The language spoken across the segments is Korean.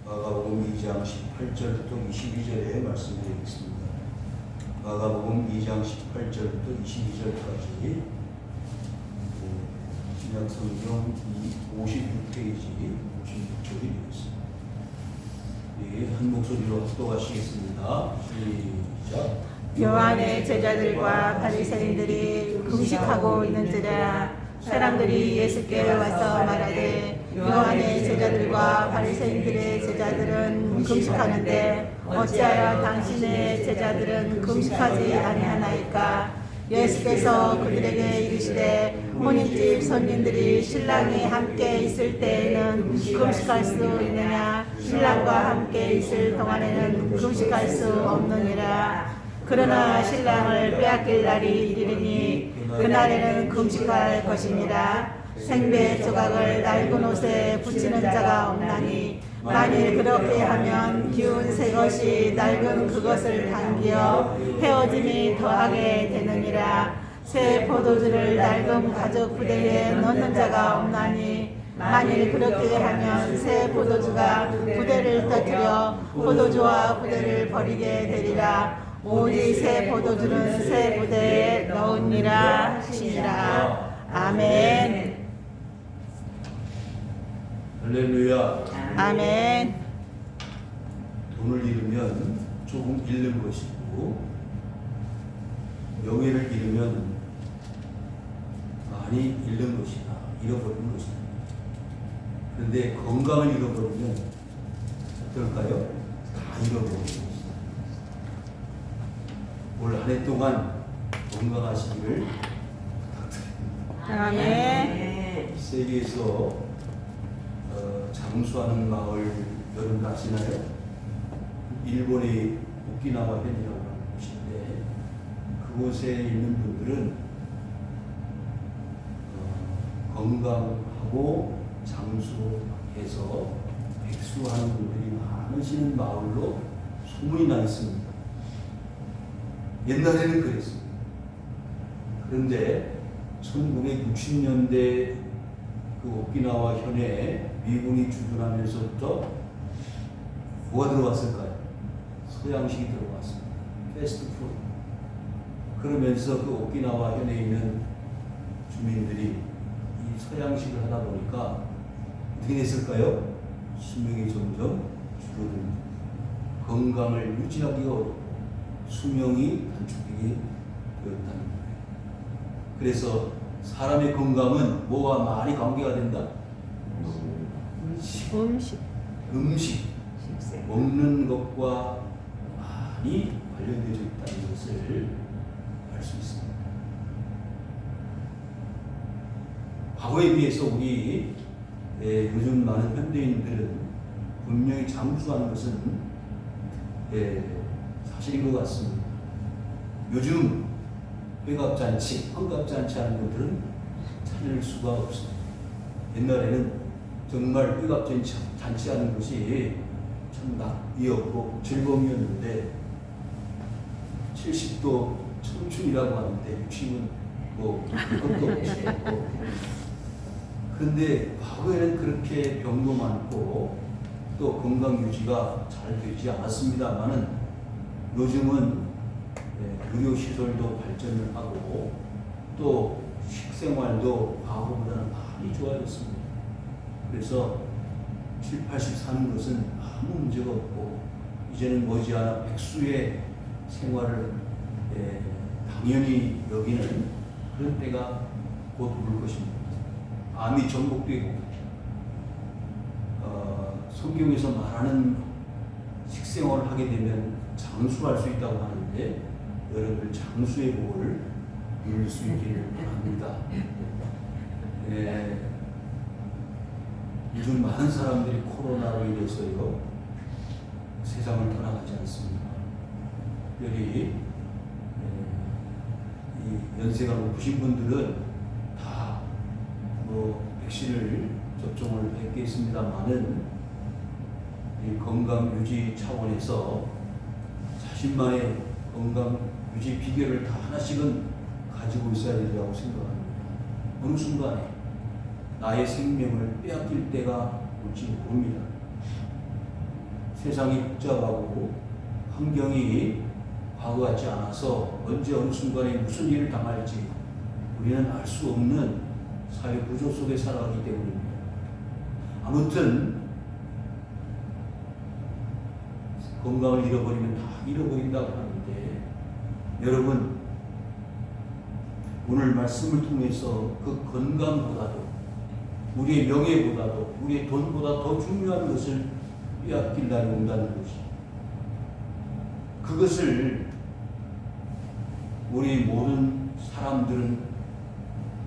마가복음 2장 18절부터 22절의 말씀드리겠습니다. 마가복음 2장 18절부터 22절까지 신약성경 56페이지 56쪽이 되겠습니다. 한 목소리로 합독하시겠습니다. 시작. 요한의 제자들과 바리새인들이 금식하고 있는지라. 사람들이 예수께 와서 말하되 요한의 제자들과 바리새인들의 제자들은 금식하는데 어찌하여 당신의 제자들은 금식하지 아니하나이까? 예수께서 그들에게 이르시되 혼인집 손님들이 신랑이 함께 있을 때에는 금식할 수 있느냐? 신랑과 함께 있을 동안에는 금식할 수 없느니라. 그러나 신랑을 빼앗길 날이 이르리니 그날에는 금식할 것이니라. 생배 조각을 낡은 옷에 붙이는 자가 없나니 만일 그렇게 하면 기운 새 것이 낡은 그것을 당기어 헤어짐이 더하게 되느니라. 새 포도주를 낡은 가죽 부대에 넣는 자가 없나니 만일 그렇게 하면 새 포도주가 부대를 터뜨려 포도주와 부대를 버리게 되리라. 오직 새 포도주는 새 부대에 넣으니라 하시니라. 아멘. 할렐루야. 아멘. 돈을 잃으면 조금 잃는 것이고 명예를 잃으면 많이 잃는 것이다. 잃어버리는 것이다. 그런데 건강을 잃어버리면 어떨까요? 다 잃어버리는 것이다. 올 한 해 동안 건강하시기를 부탁드립니다. 아멘. 세계에서 장수하는 마을 여러분 아시나요? 일본의 오키나와 현이라고 하는 곳인데 그곳에 있는 분들은 건강하고 장수해서 백수하는 분들이 많으시는 마을로 소문이 나 있습니다. 옛날에는 그랬습니다. 그런데 1960년대 그 오키나와 현에 미군이 주둔하면서부터 뭐가 들어왔을까요? 서양식이 들어왔습니다. 패스트푸드. 그러면서 그 오키나와 현에 있는 주민들이 이 서양식을 하다 보니까 어떻게 됐을까요? 수명이 점점 줄어듭니다. 건강을 유지하기가 어렵고 수명이 단축되게 되었다는 거예요. 그래서 사람의 건강은 뭐와 많이 관계가 된다? 음식. 먹는 것과 많이 관련되어 있다는 것을 알 수 있습니다. 과거에 비해서 우리 요즘 많은 현대인들은 분명히 장수하는 것은 사실인 것 같습니다. 요즘 회갑잔치, 환갑잔치 하는 분들은 찾을 수가 없습니다. 옛날에는 정말 회갑잔치 하는 것이 참 낙이었고 즐거움이었는데 70도 청춘이라고 하는데 60은 뭐 그것도 없이 그런데 과거에는 그렇게 병도 많고 또 건강 유지가 잘 되지 않았습니다만은 요즘은 의료시설도 발전을 하고 또 식생활도 과거보다는 많이 좋아졌습니다. 그래서 70, 80 사는 것은 아무 문제가 없고 이제는 머지않아 백수의 생활을 당연히 여기는 그런 때가 곧 올 것입니다. 암이 정복되고 성경에서 말하는 식생활을 하게 되면 장수할 수 있다고 하는데 여러분 장수의 복을 누릴 수 있기를 바랍니다. 요즘 많은 사람들이 코로나로 인해서요 세상을 떠나가지 않습니다. 특별히 이 연세가 높으신 분들은 다 백신을 접종을 했겠습니다만은 이 건강 유지 차원에서 자신만의 건강 유지 비결을 다 하나씩은 가지고 있어야 된다고 생각합니다. 어느 순간에 나의 생명을 빼앗길 때가 올지 모릅니다. 세상이 복잡하고 환경이 과거 같지 않아서 언제 어느 순간에 무슨 일을 당할지 우리는 알 수 없는 사회 구조 속에 살아가기 때문입니다. 아무튼 건강을 잃어버리면 다 잃어버린다고 하는데, 여러분 오늘 말씀을 통해서 그 건강보다도 우리의 명예보다도 우리의 돈보다 더 중요한 것을 빼앗길 날이 온다는 것이, 그것을 우리 모든 사람들은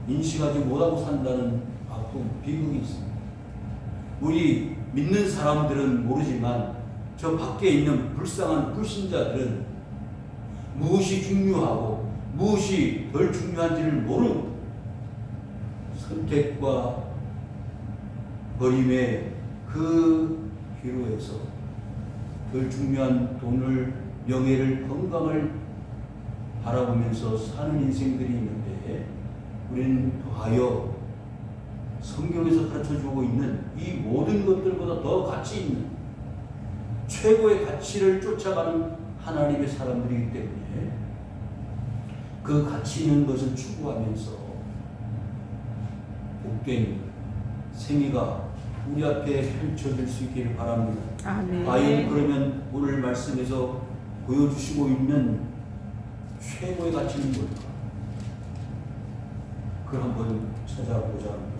인식하지 못하고 산다는 아픔, 비극이 있습니다. 우리 믿는 사람들은 모르지만 저 밖에 있는 불쌍한 불신자들은 무엇이 중요하고 무엇이 덜 중요한지를 모르고 선택과 버림의 그 기로에서 덜 중요한 돈을, 명예를, 건강을 바라보면서 사는 인생들이 있는데, 우리는 더하여 성경에서 가르쳐주고 있는 이 모든 것들보다 더 가치 있는 최고의 가치를 쫓아가는 하나님의 사람들이기 때문에 그 가치 있는 것을 추구하면서 복된 생애가 우리 앞에 펼쳐질 수 있기를 바랍니다. 아멘. 과연 그러면 오늘 말씀에서 보여주시고 있는 최고의 가치는 뭘까? 그걸 한번 찾아보자 합니다.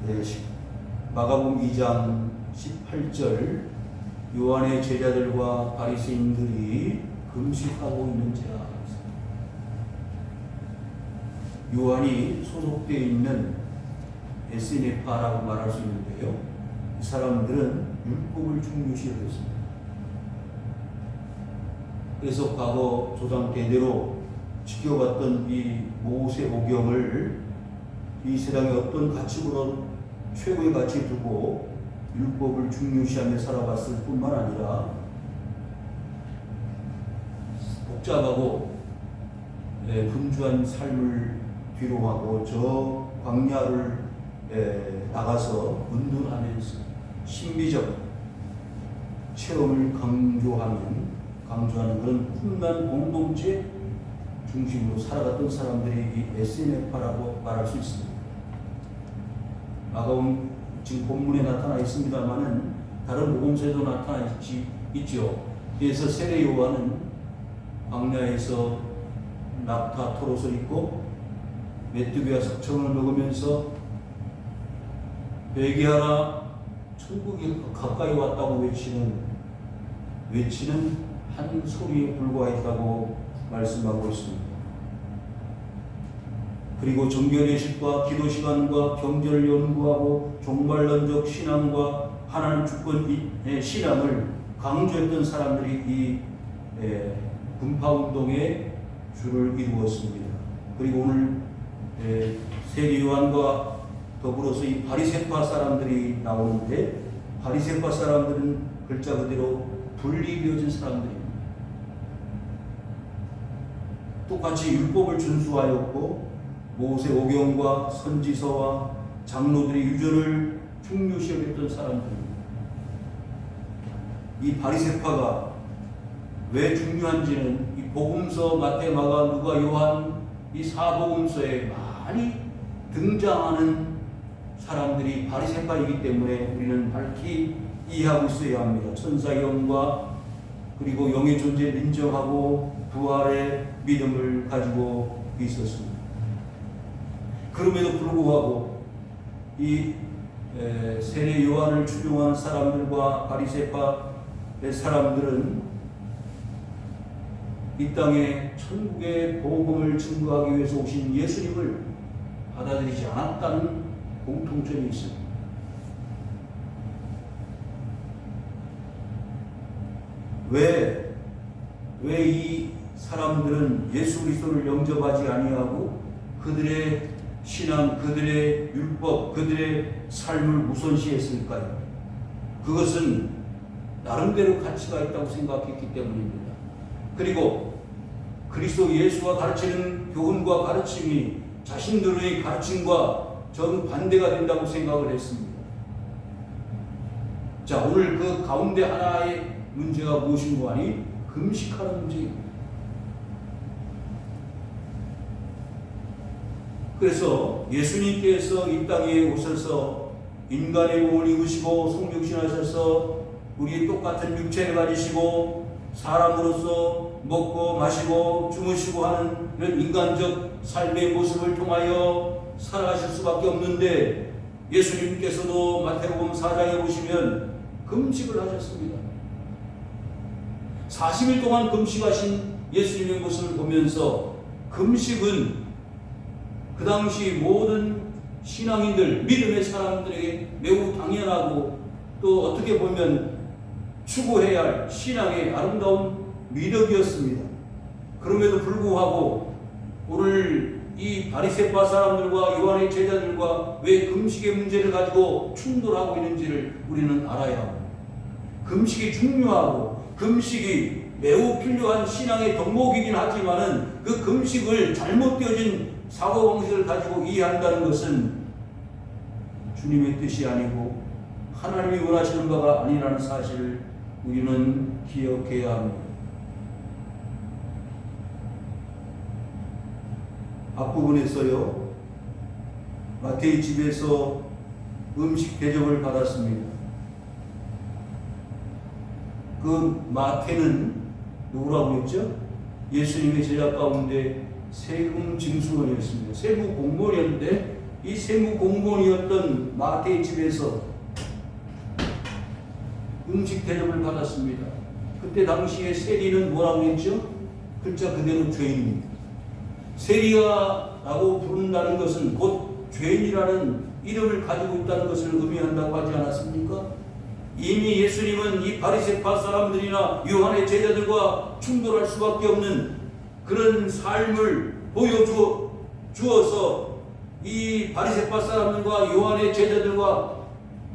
네, 마가복음 2장 18절, 요한의 제자들과 바리새인들이 금식하고 있는지라. 요한이 소속되어 있는 에스네파라고 말할 수 있는데요, 이 사람들은 율법을 중요시했습니다. 그래서 과거 조상 대대로 지켜왔던 이 모세오경을 이 세상의 어떤 가치보다 최고의 가치에 두고 율법을 중요시하며 살아왔을 뿐만 아니라 복잡하고 분주한 삶을 뒤로하고 저 광야를 나가서 운동하면서 신비적 체험을 강조하는 그런 훗난 공동체 중심으로 살아갔던 사람들이 이 에스네파라고 말할 수 있습니다. 마가복음 지금 본문에 나타나 있습니다만은 다른 복음서에도 나타나 있죠. 그래서 세례 요한은 광야에서 낙타 토롯을 입고 메뚜기와 석청을 먹으면서 회개하라, 천국이 가까이 왔다고 외치는 한 소리에 불과했다고 말씀하고 있습니다. 그리고 정결예식과 기도시간과 경전을 연구하고 종말론적 신앙과 하나님 주권의 신앙을 강조했던 사람들이 이 분파운동의 주를 이루었습니다. 그리고 오늘 세례 요한과 더불어서 이 바리새파 사람들이 나오는데, 바리새파 사람들은 글자 그대로 분리되어진 사람들입니다. 똑같이 율법을 준수하였고 모세오경과 선지서와 장로들의 유전을 중요시 여겼던 사람들입니다. 이 바리새파가 왜 중요한지는 이 복음서 마태, 마가, 누가, 요한 이 사복음서에 많이 등장하는 사람들이 바리새파이기 때문에 우리는 밝히 이해하고 있어야 합니다. 천사의 영과 그리고 영의 존재를 인정하고 부활의 믿음을 가지고 있었습니다. 그럼에도 불구하고 이 세례 요한을 추종하는 사람들과 바리새파의 사람들은 이 땅에 천국의 복음을 증거하기 위해서 오신 예수님을 받아들이지 않았다는 공통점이 있습니다. 왜 이 사람들은 예수 그리스도를 영접하지 아니하고 그들의 신앙, 그들의 율법, 그들의 삶을 우선시했을까요? 그것은 나름대로 가치가 있다고 생각했기 때문입니다. 그리고 그리스도 예수가 가르치는 교훈과 가르침이 자신들의 가르침과 정반대가 된다고 생각을 했습니다. 자, 오늘 그 가운데 하나의 문제가 무엇인고 하니 금식하는 문제입니다. 그래서 예수님께서 이 땅에 오셔서 인간의 몸을 입으시고 성육신하셔서 우리 똑같은 육체를 가지시고 사람으로서 먹고 마시고 주무시고 하는 이런 인간적 삶의 모습을 통하여 살아가실 수밖에 없는데, 예수님께서도 마태복음 4장에 보시면 금식을 하셨습니다. 40일 동안 금식하신 예수님의 모습을 보면서 금식은 그 당시 모든 신앙인들, 믿음의 사람들에게 매우 당연하고 또 어떻게 보면 추구해야 할 신앙의 아름다운 미덕이었습니다. 그럼에도 불구하고 오늘 이 바리새파 사람들과 요한의 제자들과 왜 금식의 문제를 가지고 충돌하고 있는지를 우리는 알아야 합니다. 금식이 중요하고 금식이 매우 필요한 신앙의 덕목이긴 하지만은 그 금식을 잘못되어진 사고방식을 가지고 이해한다는 것은 주님의 뜻이 아니고 하나님이 원하시는 바가 아니라는 사실을 우리는 기억해야 합니다. 앞부분에서요, 마태의 집에서 음식 대접을 받았습니다. 그 마태는 누구라고 했죠? 예수님의 제자 가운데 세금 징수원이었습니다. 세무 공무원이었는데 이 세무 공무원이었던 마태의 집에서 음식 대접을 받았습니다. 그때 당시에 세리는 뭐라고 했죠? 글자 그대로 죄인입니다. 세리가라고 부른다는 것은 곧 죄인이라는 이름을 가지고 있다는 것을 의미한다고 하지 않았습니까? 이미 예수님은 이 바리새파 사람들이나 요한의 제자들과 충돌할 수밖에 없는 그런 삶을 보여주어서 이 바리새파 사람들과 요한의 제자들과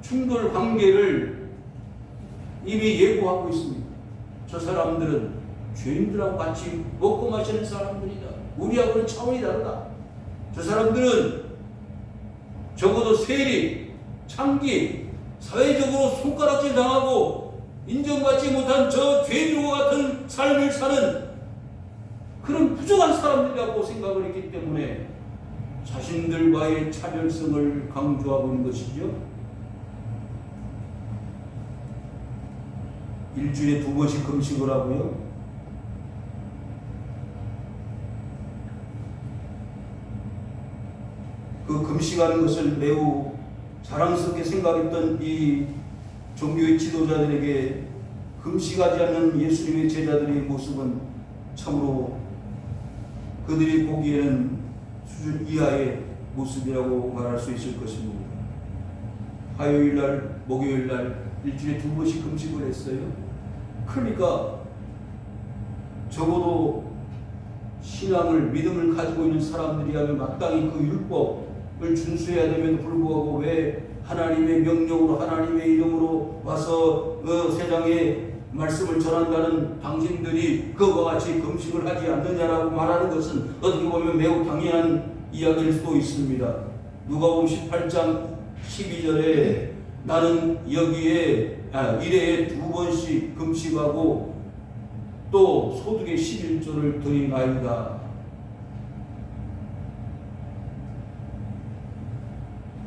충돌 관계를 이미 예고하고 있습니다. 저 사람들은 죄인들하고 같이 먹고 마시는 사람들이다. 우리하고는 차원이 다르다. 저 사람들은 적어도 세리, 창기, 사회적으로 손가락질 당하고 인정받지 못한 저 죄인과 같은 삶을 사는 그런 부족한 사람들이라고 생각을 했기 때문에 자신들과의 차별성을 강조하고 있는 것이죠. 일주일에 2번씩 금식을 하고요. 그 금식하는 것을 매우 자랑스럽게 생각했던 이 종교의 지도자들에게 금식하지 않는 예수님의 제자들의 모습은 참으로 그들이 보기에는 수준 이하의 모습이라고 말할 수 있을 것입니다. 화요일날, 목요일날 일주일에 2번씩 금식을 했어요. 그러니까 적어도 신앙을, 믿음을 가지고 있는 사람들이라면 마땅히 그 율법을 준수해야 됨에도 불구하고 왜 하나님의 명령으로 하나님의 이름으로 와서 세상에 말씀을 전한다는 당신들이 그와 같이 금식을 하지 않느냐라고 말하는 것은 어떻게 보면 매우 당연한 이야기일 수도 있습니다. 누가복음 18장 12절에 나는 여기에 일회에 2번씩 금식하고 또 소득의 11조를 드리나이다.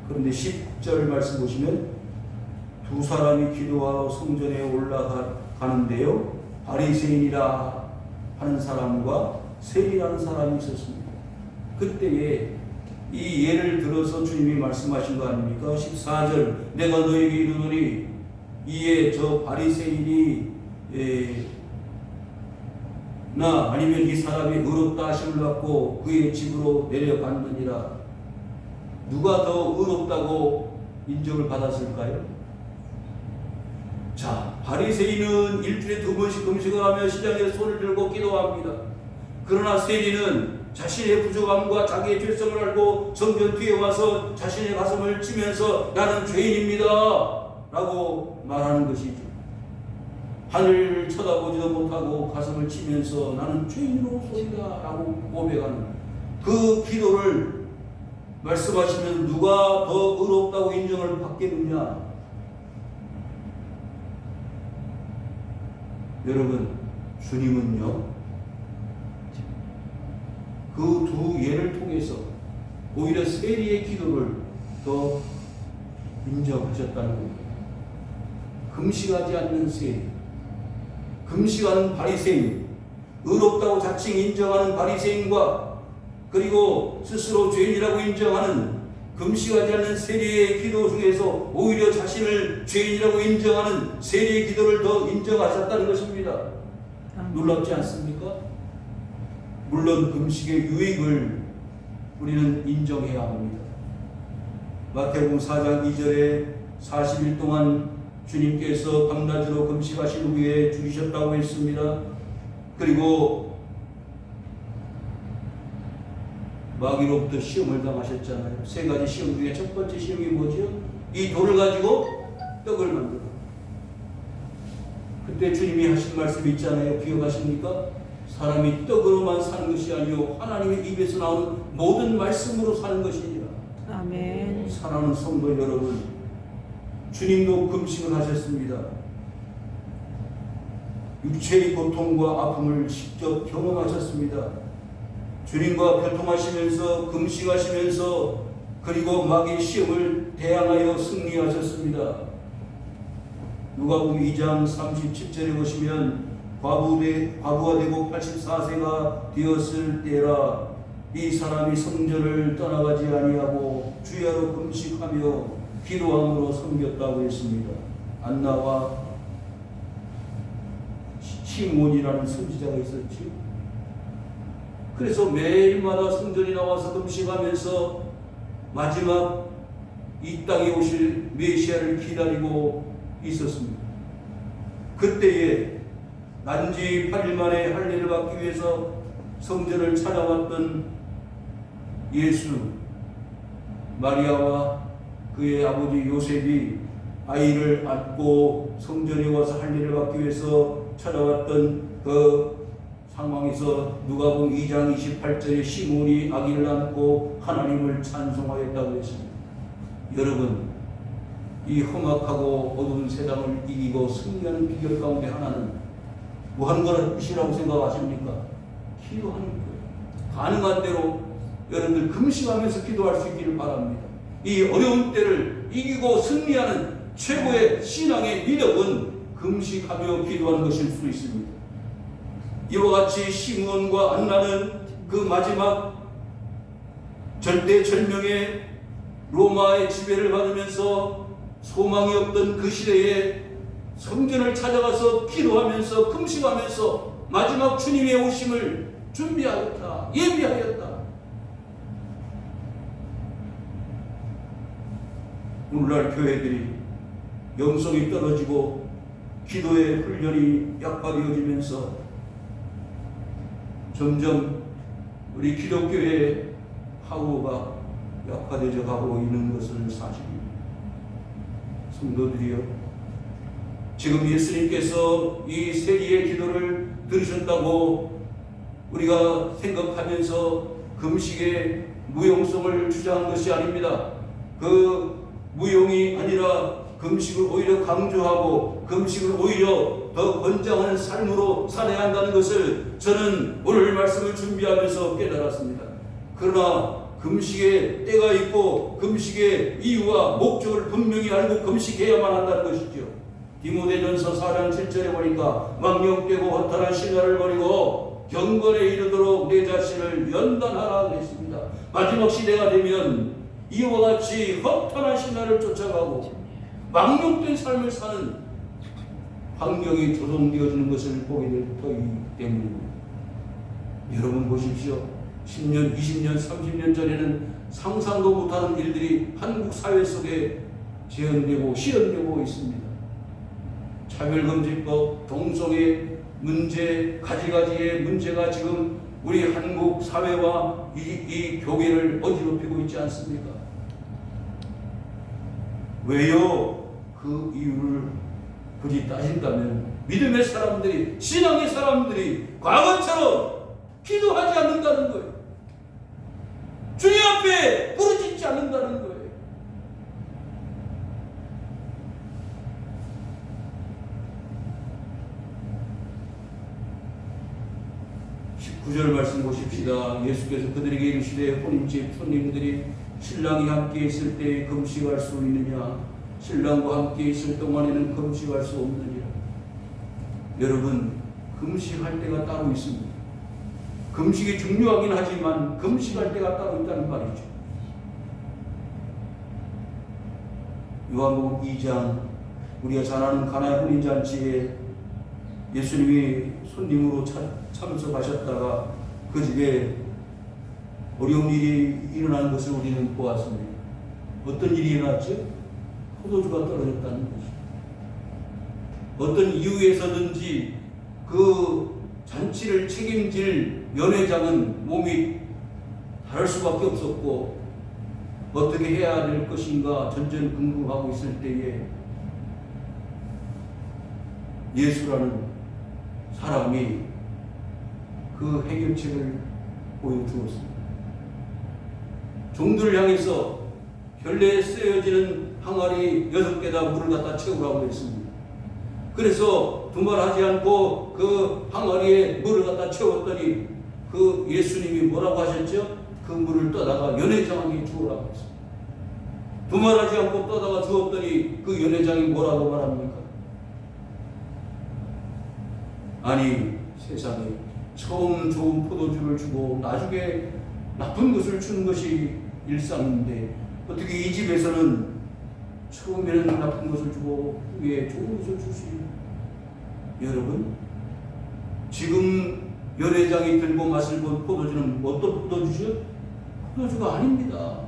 그런데 10절 말씀 보시면 두 사람이 기도하러 성전에 올라가는데요, 바리새인이라 하는 사람과 세리라는 사람이 있었습니다. 그때에 이 예를 들어서 주님이 말씀하신 거 아닙니까? 14절 내가 너에게 이르노니 이에 저 바리새인이 나 아니면 이 사람이 의롭다 하심을 받고 그의 집으로 내려갔느니라. 누가 더 의롭다고 인정을 받았을까요? 자, 바리새인은 일주일에 2번씩 금식을 하며 시장에 손을 들고 기도합니다. 그러나 세리는 자신의 부족함과 자기의 죄성을 알고 성전 뒤에 와서 자신의 가슴을 치면서 나는 죄인입니다 라고 말하는 것이죠. 하늘을 쳐다보지도 못하고 가슴을 치면서 나는 죄인으로소이다 라고 고백하는 그 기도를 말씀하시면 누가 더 의롭다고 인정을 받겠느냐? 여러분, 주님은요, 그 두 예를 통해서 오히려 세리의 기도를 더 인정하셨다는 겁니다. 금식하지 않는 세리, 금식하는 바리새인, 의롭다고 자칭 인정하는 바리새인과 그리고 스스로 죄인이라고 인정하는 금식하지 않는 세리의 기도 중에서 오히려 자신을 죄인이라고 인정하는 세리의 기도를 더 인정하셨다는 것입니다. 놀랍지 않습니까? 물론 금식의 유익을 우리는 인정해야 합니다. 마태복음 4장 2절에 40일 동안 주님께서 밤낮으로 금식하신 후에 죽으셨다고 했습니다. 그리고 마귀로부터 시험을 당하셨잖아요. 세 가지 시험 중에 첫 번째 시험이 뭐죠? 이 돌을 가지고 떡을 만들어. 그때 주님이 하신 말씀이 있잖아요. 기억하십니까? 사람이 떡으로만 사는 것이 아니요 하나님의 입에서 나오는 모든 말씀으로 사는 것이니라. 아멘. 사랑하는 성도 여러분, 주님도 금식을 하셨습니다. 육체의 고통과 아픔을 직접 경험하셨습니다. 주님과 교통하시면서 금식하시면서 그리고 마귀의 시험을 대항하여 승리하셨습니다. 누가복음 2장 37절에 보시면 과부가 되고 84세가 되었을 때라 이 사람이 성전을 떠나가지 아니하고 주야로 금식하며 기도함으로 섬겼다고 했습니다. 안나와 시몬이라는 선지자가 있었지. 그래서 매일마다 성전에 나와서 금식하면서 마지막 이 땅에 오실 메시아를 기다리고 있었습니다. 그때에 난지 8일 만에 할례를 받기 위해서 성전을 찾아왔던 예수, 마리아와 그의 아버지 요셉이 아이를 안고 성전에 와서 할례를 받기 위해서 찾아왔던 그 상황에서 누가복음 2장 28절에 시몬이 아기를 안고 하나님을 찬송하였다고 했습니다. 여러분, 이 험악하고 어두운 세상을 이기고 승리하는 비결 가운데 하나는 무한거라고 생각하십니까? 기도하는 거예요. 가능한 대로 여러분들 금식하면서 기도할 수 있기를 바랍니다. 이 어려운 때를 이기고 승리하는 최고의 신앙의 미덕은 금식하며 기도하는 것일 수 있습니다. 이와 같이 시므온과 안나는 그 마지막 절대절명의 로마의 지배를 받으면서 소망이 없던 그 시대에 성전을 찾아가서 기도하면서 금식하면서 마지막 주님의 오심을 준비하였다, 예비하였다. 오늘날 교회들이 영성이 떨어지고 기도의 훈련이 약화되어지면서 점점 우리 기독교의 파워가 약화되어 가고 있는 것을 사실입니다. 성도들이여, 지금 예수님께서 이 세리의 기도를 들으셨다고 우리가 생각하면서 금식의 무용성을 주장한 것이 아닙니다. 그 무용이 아니라 금식을 오히려 강조하고 금식을 오히려 더 권장하는 삶으로 살아야 한다는 것을 저는 오늘 말씀을 준비하면서 깨달았습니다. 그러나 금식의 때가 있고 금식의 이유와 목적을 분명히 알고 금식해야만 한다는 것이죠. 디모데전서 4장 7절에 보니까 망령되고 허탄한 신화를 버리고 경건에 이르도록 내 자신을 연단하라 그랬습니다. 마지막 시대가 되면 이와 같이 허탄한 신화를 쫓아가고 망령된 삶을 사는 환경이 조성되어지는 것을 보게 될 터이기 때문입니다. 여러분 보십시오. 10년, 20년, 30년 전에는 상상도 못하는 일들이 한국 사회 속에 재현되고 실현되고 있습니다. 차별금지법, 동성애 문제, 가지가지의 문제가 지금 우리 한국 사회와 이 교회를 어지럽히고 있지 않습니까? 왜요? 그 이유를 굳이 따진다면 믿음의 사람들이, 신앙의 사람들이 과거처럼 기도하지 않는다는 거예요. 주님 앞에 부르짖지 않는다는 거예요. 9절 말씀 보십시다. 예수께서 그들에게 이르시되 혼인집 손님들이 신랑이 함께 있을 때 금식할 수 있느냐? 신랑과 함께 있을 동안에는 금식할 수 없느니라. 여러분, 금식할 때가 따로 있습니다. 금식이 중요하긴 하지만 금식할 때가 따로 있다는 말이죠. 요한복음 2장, 우리가 잘 아는 가나의 혼인잔치에 예수님이 손님으로 참석하셨다가 그 집에 어려운 일이 일어나는 것을 우리는 보았습니다. 어떤 일이 일어났죠? 포도주가 떨어졌다는 것이죠. 어떤 이유에서든지 그 잔치를 책임질 연회장은 몸이 다를 수밖에 없었고 어떻게 해야 될 것인가 전전긍긍하고 있을 때에 예수라는 사람이 그 해결책을 보여주었습니다. 종들을 향해서 결례에 쓰여지는 항아리 6개다 물을 갖다 채우라고 했습니다. 그래서 두말하지 않고 그 항아리에 물을 갖다 채웠더니 그 예수님이 뭐라고 하셨죠? 그 물을 떠다가 연회장에게 주우라고 했습니다. 두말하지 않고 떠다가 주었더니 그 연회장이 뭐라고 말합니까? 아니, 세상에 처음 좋은 포도주를 주고 나중에 나쁜 것을 주는 것이 일상인데 어떻게 이 집에서는 처음에는 나쁜 것을 주고 후에 좋은 것을 줄 수 있는? 여러분, 지금 연회장이 들고 맛을 본 포도주는 어떤 포도주죠? 포도주가 아닙니다.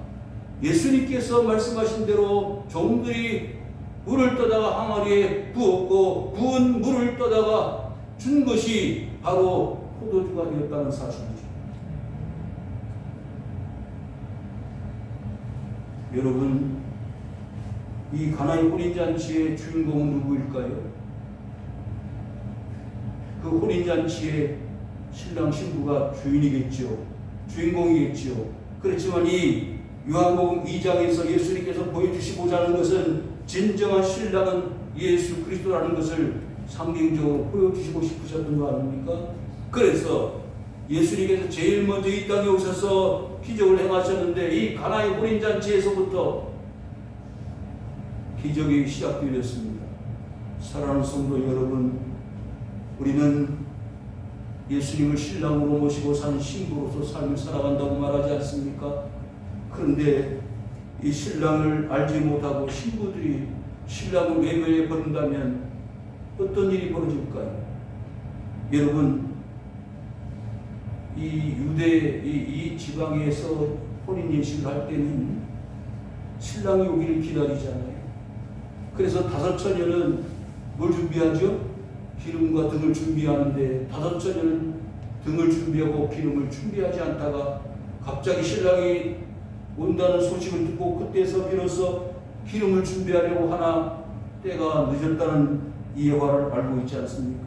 예수님께서 말씀하신 대로 종들이 물을 떠다가 항아리에 부었고 부은 물을 떠다가 준 것이 바로 포도주가 되었다는 사실이죠. 여러분, 이 가나의 혼인잔치의 주인공은 누구일까요? 그 혼인잔치의 신랑 신부가 주인이겠죠. 주인공이겠죠. 그렇지만 이 요한복음 2장에서 예수님께서 보여주시고자 하는 것은 진정한 신랑은 예수 그리스도라는 것을 상징적으로 보여주시고 싶으셨던 거 아닙니까? 그래서 예수님께서 제일 먼저 이 땅에 오셔서 기적을 행하셨는데 이 가나의 혼인잔치에서부터 기적이 시작되었습니다. 사랑하는 성도 여러분, 우리는 예수님을 신랑으로 모시고 사는 신부로서 삶을 살아간다고 말하지 않습니까? 그런데 이 신랑을 알지 못하고 신부들이 신랑을 외면해 버린다면 어떤 일이 벌어질까요? 여러분, 이 유대 이 지방에서 혼인 예식을 할 때는 신랑이 오기를 기다리잖아요. 그래서 5처녀는 뭘 준비하죠? 기름과 등을 준비하는데 5처녀는 등을 준비하고 기름을 준비하지 않다가 갑자기 신랑이 온다는 소식을 듣고 그때서 비로소 기름을 준비하려고 하나 때가 늦었다는 예화를 알고 있지 않습니까?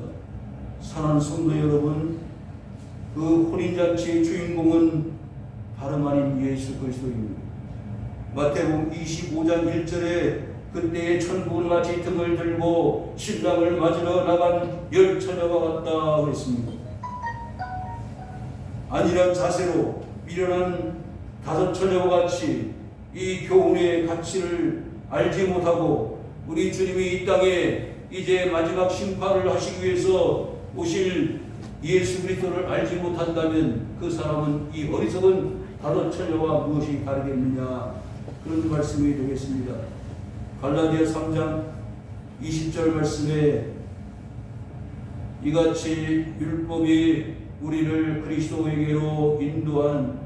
사랑하는 성도 여러분, 그 혼인잔치의 주인공은 다름 아닌 예수 그리스도입니다. 마태복음 25장 1절에 그때의 천부는 마치 등을 들고 신랑을 맞으러 나간 10처녀와 같다 그랬습니다. 안일한 자세로 미련한 5처녀와 같이 이 교훈의 가치를 알지 못하고 우리 주님이 이 땅에 이제 마지막 심판을 하시기 위해서 오실 예수 그리스도를 알지 못한다면 그 사람은 이 어리석은 5처녀와 무엇이 다르겠느냐, 그런 말씀이 되겠습니다. 갈라디아 3장 20절 말씀에 이같이 율법이 우리를 그리스도에게로 인도한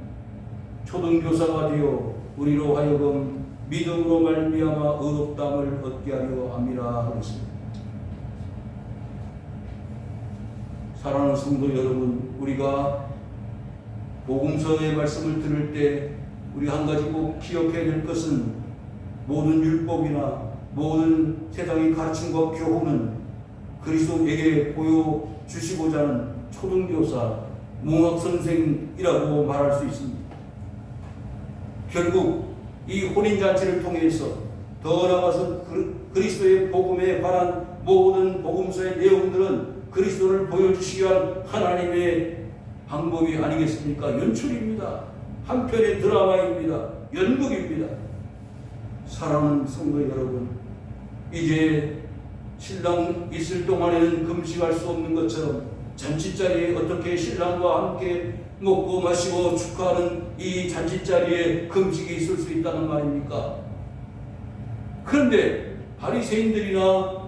초등교사가 되어 우리로 하여금 믿음으로 말미암아 의롭다함을 얻게 하려 함이라 하였습니다. 사랑하는 성도 여러분, 우리가 복음서의 말씀을 들을 때 우리 한 가지 꼭 기억해야 될 것은 모든 율법이나 모든 세상의 가르침과 교훈은 그리스도에게 보여주시고자 하는 초등교사, 몽학선생이라고 말할 수 있습니다. 결국 이 혼인잔치를 통해서 더 나아가서 그리스도의 복음에 관한 모든 복음서의 내용들은 그리스도를 보여주시기 위한 방법이 아니겠습니까? 연출입니다. 한편의 드라마입니다. 연극입니다. 사랑하는 성도 여러분, 이제 신랑 있을 동안에는 금식할 수 없는 것처럼 잔치자리에 어떻게 신랑과 함께 먹고 마시고 축하하는 이 잔치자리에 금식이 있을 수 있다는 말입니까? 그런데 바리새인들이나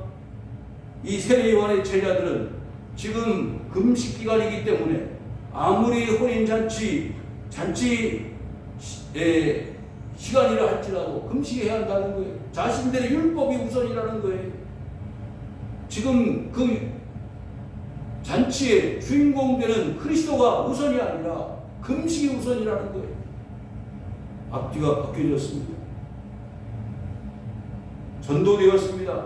이 세례요한의 제자들은 지금 금식 기간이기 때문에 아무리 혼인잔치 시간이라 할지라도 금식해야 한다는 거예요. 자신들의 율법이 우선이라는 거예요. 지금 그 잔치의 주인공 되는 그리스도가 우선이 아니라 금식이 우선이라는 거예요. 앞뒤가 바뀌어졌습니다. 전도되었습니다.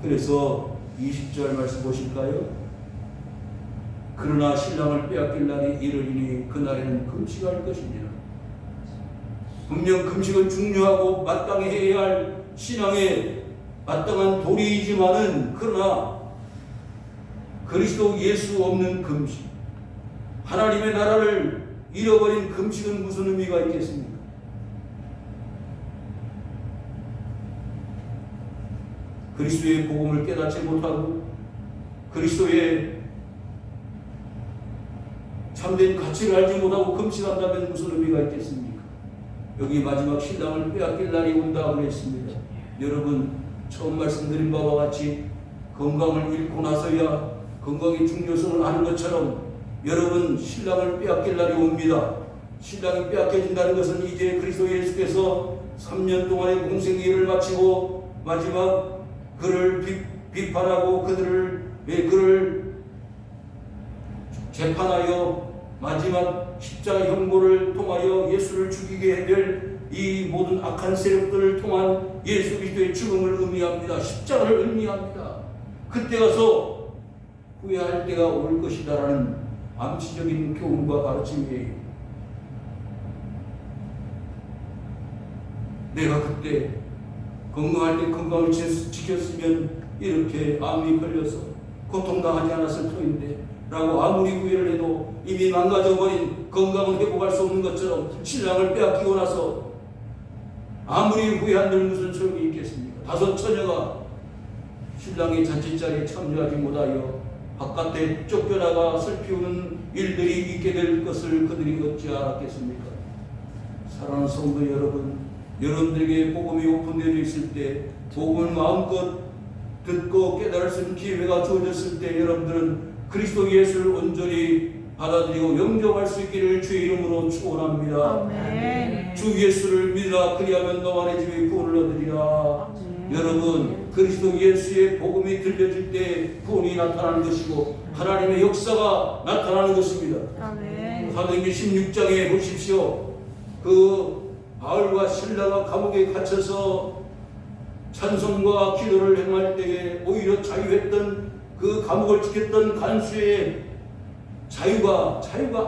그래서 20절 말씀 보실까요? 그러나 신랑을 빼앗길 날이 이르리니 그날에는 금식할 것이니라. 분명 금식은 중요하고 마땅히 해야 할 신앙의 마땅한 도리이지만은, 그러나 그리스도 예수 없는 금식, 하나님의 나라를 잃어버린 금식은 무슨 의미가 있겠습니까? 그리스도의 복음을 깨닫지 못하고 그리스도의 참된 가치를 알지 못하고 금식한다면 무슨 의미가 있겠습니까? 여기 마지막 신랑을 빼앗길 날이 온다 그랬습니다. 여러분, 처음 말씀드린 바와 같이 건강을 잃고 나서야 건강의 중요성을 아는 것처럼 여러분, 신랑을 빼앗길 날이 옵니다. 신랑이 빼앗겨진다는 것은 이제 그리스도 예수께서 3년 동안의 공생애를 마치고 마지막 그를 비판하고 그를 재판하여 마지막 십자가 형벌을 통하여 예수를 죽이게 될 이 모든 악한 세력들을 통한 예수 그리스도의 죽음을 의미합니다. 십자가를 의미합니다. 그때 가서 후회할 때가 올 것이다라는 암시적인 교훈과 가르침이에요. 내가 그때 건강할 때 건강을 지켰으면 이렇게 암이 걸려서 고통당하지 않았을 터인데 라고 아무리 후회를 해도 이미 망가져버린 건강을 회복할 수 없는 것처럼 신랑을 빼앗기고 나서 아무리 후회한들 무슨 소용이 있겠습니까? 5 처녀가 신랑의 잔치자리에 참여하지 못하여 바깥에 쫓겨나가 슬피우는 일들이 있게 될 것을 그들이 어찌 알았겠습니까? 사랑하는 성도 여러분, 여러분들에게 복음이 오픈되어 있을 때, 복음을 마음껏 듣고 깨달을 수 있는 기회가 주어졌을 때 여러분들은 그리스도 예수를 온전히 받아들이고 영접할 수 있기를 주의 이름으로 축원합니다. 아멘. 주 예수를 믿으라. 그리하면 너와 내 집에 구원을 얻으리라. 여러분, 그리스도 예수의 복음이 들려질 때 구원이 나타나는 것이고 하나님의 역사가 나타나는 것입니다. 아멘. 사도행전 16장에 보십시오. 그 바울과 실라가 감옥에 갇혀서 찬송과 기도를 행할 때에 오히려 자유했던 그 감옥을 지켰던 간수의 자유가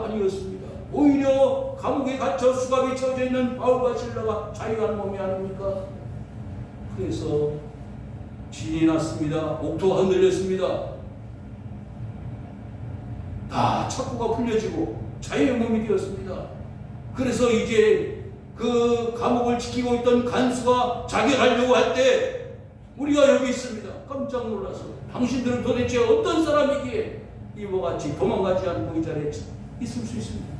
아니었습니다. 오히려 감옥에 갇혀 수갑이 쳐져 있는 바울과 실라가 자유한 몸이 아닙니까? 그래서 진이 났습니다. 옥토가 흔들렸습니다. 다 착고가 풀려지고 자유의 몸이 되었습니다. 그래서 이제 그 감옥을 지키고 있던 간수가 자결하려고 할 때 우리가 여기 있습니다. 깜짝 놀라서 당신들은 도대체 어떤 사람이기에 이와 같이 도망가지 않고 이 자리에 있을 수 있습니까?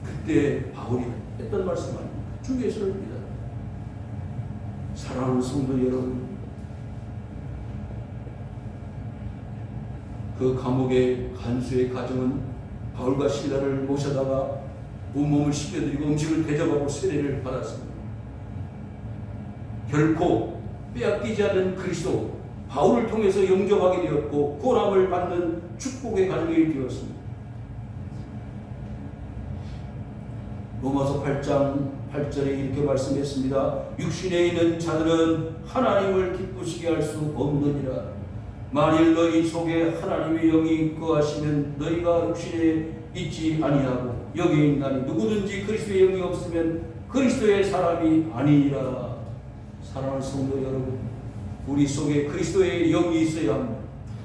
그때 바울이 했던 말씀 아닙니까? 주 예수를 믿어라. 사랑하는 성도 여러분, 그 감옥의 간수의 가정은 바울과 실라를 모셔다가 온몸을 씻겨드리고 음식을 대접하고 세례를 받았습니다. 결코 빼앗기지 않는 그리스도 바울을 통해서 영접하게 되었고 구원함을 받는 축복의 가정이 되었습니다. 로마서 8장 8절에 이렇게 말씀했습니다. 육신에 있는 자들은 하나님을 기쁘시게 할 수 없느니라. 만일 너희 속에 하나님의 영이 거하시면 너희가 육신에 있지 아니하고 여기에 있나니 누구든지 그리스도의 영이 없으면 그리스도의 사람이 아니니라. 사랑하는 성도 여러분, 우리 속에 그리스도의 영이 있어야 합니다.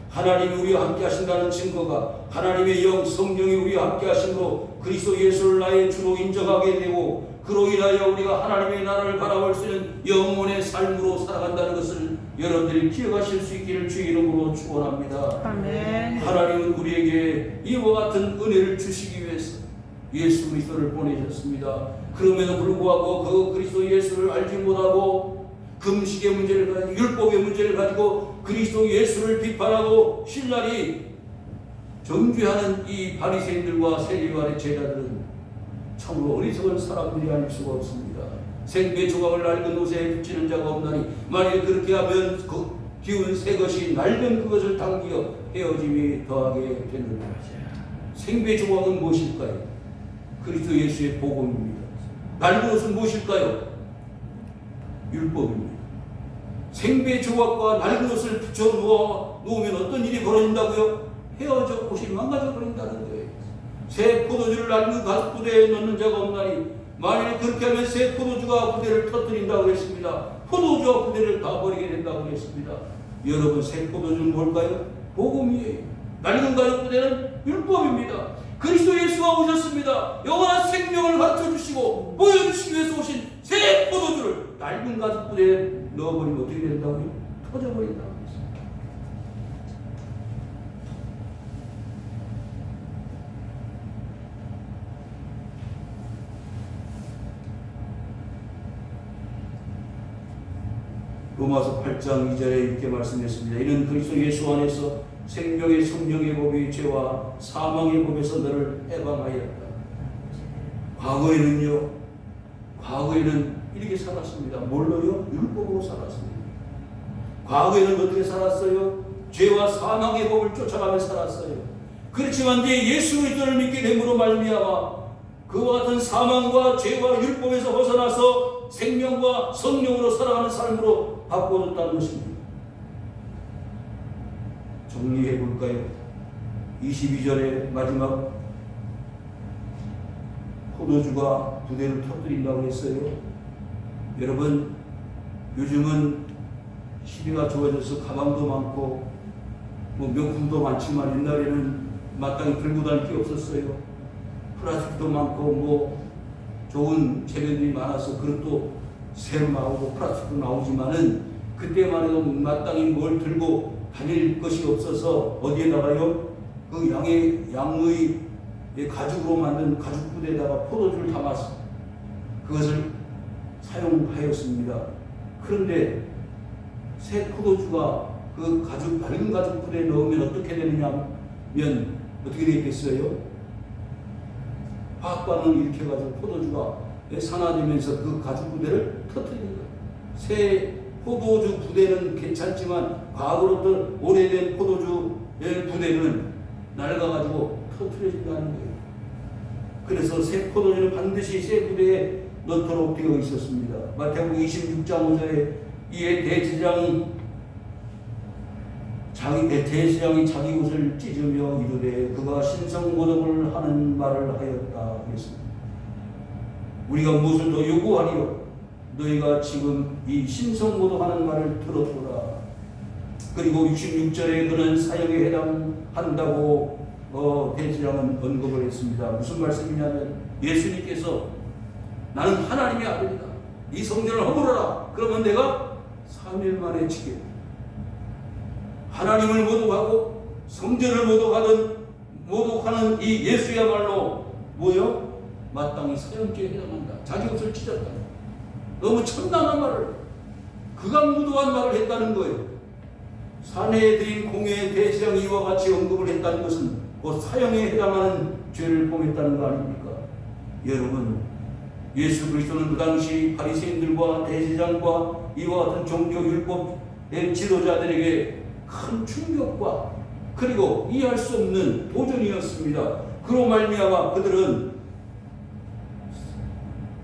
하나님이 우리와 함께 하신다는 증거가 하나님의 영 성령이 우리와 함께 하심으로 그리스도 예수를 나의 주로 인정하게 되고 그로 인하여 우리가 하나님의 나라를 바라볼 수 있는 영혼의 삶으로 살아간다는 것을 여러분들이 기억하실 수 있기를 주의 이름으로 축원합니다. 아멘. 하나님은 우리에게 이와 같은 은혜를 주시기 위해서 예수 그리스도를 보내셨습니다. 그럼에도 불구하고 그 그리스도 예수를 알지 못하고 금식의 문제를 가지고 율법의 문제를 가지고 그리스도 예수를 비판하고 신랄히 정죄하는 이 바리새인들과 세리와의 제자들은 참으로 어리석은 사람들이 아닐 수가 없습니다. 생배 조각을 낡은 옷에 붙이는 자가 없나니 만일 그렇게 하면 그 기운 새 것이 낡은 그것을 당기어 헤어짐이 더하게 되느니라. 생배 조각은 무엇일까요? 그리스도 예수의 복음입니다. 낡은 옷은 무엇일까요? 율법입니다. 생배 조각과 낡은 옷을 붙여 놓으면 어떤 일이 벌어진다고요? 헤어져 옷이 망가져 버린다는 거예요. 새 포도주를 낡은 가죽 부대에 넣는 자가 없나니 만일 그렇게 하면 새 포도주가 부대를 터뜨린다고 했습니다. 포도주와 부대를 다 버리게 된다고 했습니다. 여러분, 새 포도주는 뭘까요? 복음이에요. 낡은 가죽 부대는 율법입니다. 그리스도 예수가 오셨습니다. 영원한 생명을 가르쳐 주시고 보여주시기 위해서 오신 새 포도주를 낡은 가죽 부대에 넣어버리면 어떻게 된다고요? 터져버린다고 했습니다. 로마서 8장 2절에 이렇게 말씀했습니다. 이는 그리스도 예수 안에서 생명의 성령의 법이 죄와 사망의 법에서 너를 해방하였다. 과거에는 이렇게 살았습니다. 뭘로요? 율법으로 살았습니다. 과거에는 어떻게 살았어요? 죄와 사망의 법을 쫓아가며 살았어요. 그렇지만 이제 예수 그리스도를 믿게 됨으로 말미암아 그와 같은 사망과 죄와 율법에서 벗어나서 생명과 성령으로 살아가는 삶으로 바꿔줬다는 것입니다. 정리해 볼까요? 22절의 마지막 포도주가 부대를 터뜨린다고 했어요. 여러분, 요즘은 시대가 좋아져서 가방도 많고 명품도 많지만 옛날에는 마땅히 들고 다닐 게 없었어요. 플라스틱도 많고 좋은 재료들이 많아서 그릇도 새로 나오고 플라스틱도 나오지만은 그때만 해도 마땅히 뭘 들고 다닐 것이 없어서 어디에다가요? 그 양의 가죽으로 만든 가죽 부대에다가 포도주를 담아서 그것을 사용하였습니다. 그런데 새 포도주가 그 낡은 가죽 부대에 넣으면 어떻게 되느냐면 어떻게 되겠어요? 화학반응을 일으켜가지고 포도주가 산화되면서 그 가죽 부대를 터뜨리는 거예요. 새 포도주 부대는 괜찮지만 과거로부터 오래된 포도주 부대는 낡아가지고 터뜨려진다는 거예요. 그래서 새 포도주는 반드시 새 부대에 넣도록 되어 있었습니다. 마태복음 26장 5절에 이에 대제사장이 자기 옷을 찢으며 이르되 그가 신성모독을 하는 말을 하였다 했습니다. 우리가 무엇을 더 요구하리요? 너희가 지금 이 신성모독하는 말을 들었구나. 그리고 66절에 그는 사형에 해당한다고 대제사장은 언급을 했습니다. 무슨 말씀이냐면 예수님께서 나는 하나님의 아들이다. 이 성전을 허물어라. 그러면 내가 3일 만에 지겠다. 하나님을 모독하고 성전을 모독하는 이 예수야말로 뭐요? 마땅히 사형죄에 해당한다. 자기 옷을 찢었다. 너무 천당한 말을, 극악무도한 말을 했다는 거예요. 사내들인 공회의 대제사장이 이와 같이 언급을 했다는 것은 곧 사형에 해당하는 죄를 범했다는 거 아닙니까? 여러분, 예수 그리스도는 그 당시 바리새인들과 대제사장과 이와 같은 종교 율법의 지도자들에게 큰 충격과 그리고 이해할 수 없는 도전이었습니다. 그로 말미암아 그들은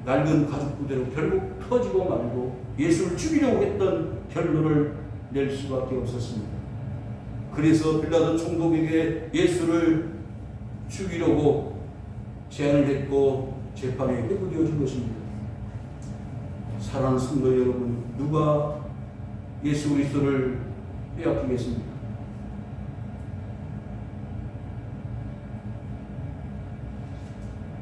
낡은 가죽 부대로 결국 터지고 말고 예수를 죽이려고 했던 결론을 낼 수밖에 없었습니다. 그래서 빌라도 총독에게 예수를 죽이려고 제안을 했고 재판에 회부되어진 것입니다. 사랑하는 성도 여러분, 누가 예수 그리스도를 빼앗기겠습니까?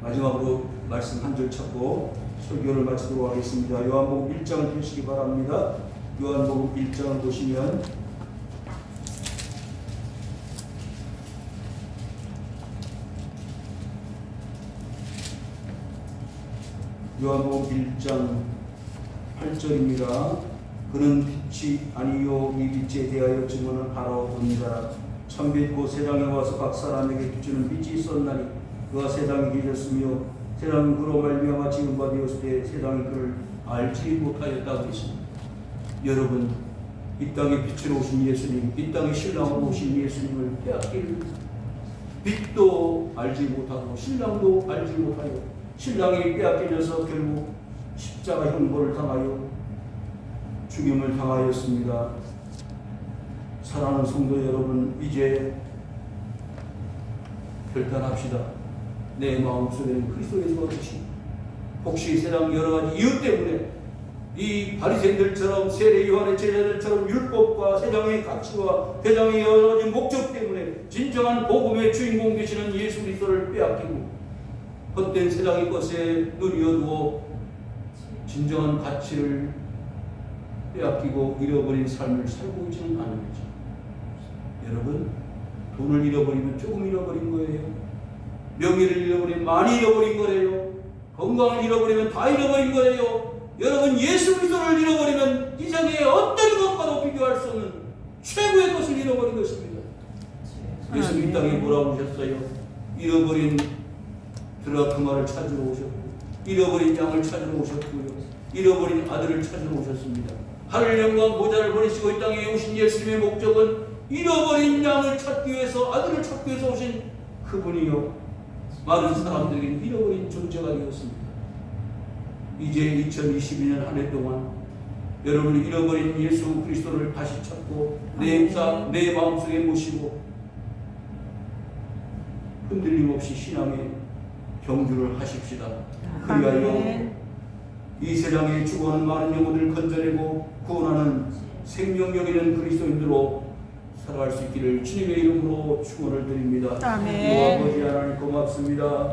마지막으로 말씀 한 절 찾고 설교를 마치도록 하겠습니다. 요한복음 1장을 펴시기 바랍니다. 요한복음 1장을 보시면 요한복음 1장 8절입니다. 그는 빛이 아니요 이 빛에 대하여 증언을 하러 옵니다. 참빛 곧 세상에 와서 각 사람에게 비추는 빛이 있었나니 그가 세상에 계셨으며 세상은 그로 말미암아 지은 바 되었을 때 세상이 그를 알지 못하였다고 했습니다. 여러분, 이 땅에 빛으로 오신 예수님, 이 땅에 신랑으로 오신 예수님을 빼앗길 빛도 알지 못하고 신랑도 알지 못하여 신랑이 빼앗겨져서 결국 십자가 형벌을 당하여 죽임을 당하였습니다. 사랑하는 성도 여러분, 이제 결단합시다. 내 마음속에는 그리스도 예수가 계시. 혹시 세상 여러 가지 이유 때문에 이 바리새인들처럼 세례 요한의 제자들처럼 율법과 세상의 가치와 세상의 여러 가지 목적 때문에 진정한 복음의 주인공 되시는 예수 그리스도를 빼앗기고 헛된 세상의 것에 누려두어 진정한 가치를 빼앗기고 잃어버린 삶을 살고 있지는 않은 거죠. 여러분, 돈을 잃어버리면 조금 잃어버린 거예요. 명예를 잃어버리면 많이 잃어버린 거예요. 건강을 잃어버리면 다 잃어버린 거예요. 여러분, 예수 그리스도를 잃어버리면 이 세상의 어떤 것과도 비교할 수 없는 최고의 것을 잃어버린 것입니다. 예수님 이 땅에 뭐라고 오셨어요? 잃어버린 드라크마를 찾으러 오셨고, 잃어버린 양을 찾으러 오셨고요, 잃어버린 아들을 찾으러 오셨습니다. 하늘 영광 보좌를 버리시고 이 땅에 오신 예수님의 목적은 잃어버린 양을 찾기 위해서, 아들을 찾기 위해서 오신 그분이요, 많은 사람들이 잃어버린 존재가 되었습니다. 이제 2022년 한 해 동안 여러분이 잃어버린 예수 그리스도를 다시 찾고 내 마음속에 모시고 흔들림 없이 신앙의 경주를 하십시다. 그리하여 이 세상에 죽어가는 많은 영혼들을 건져내고 구원하는 생명력 있는 그리스도인들로 살아갈 수 있기를 주님의 이름으로 축원을 드립니다. 아멘. 아버지 하나님 고맙습니다.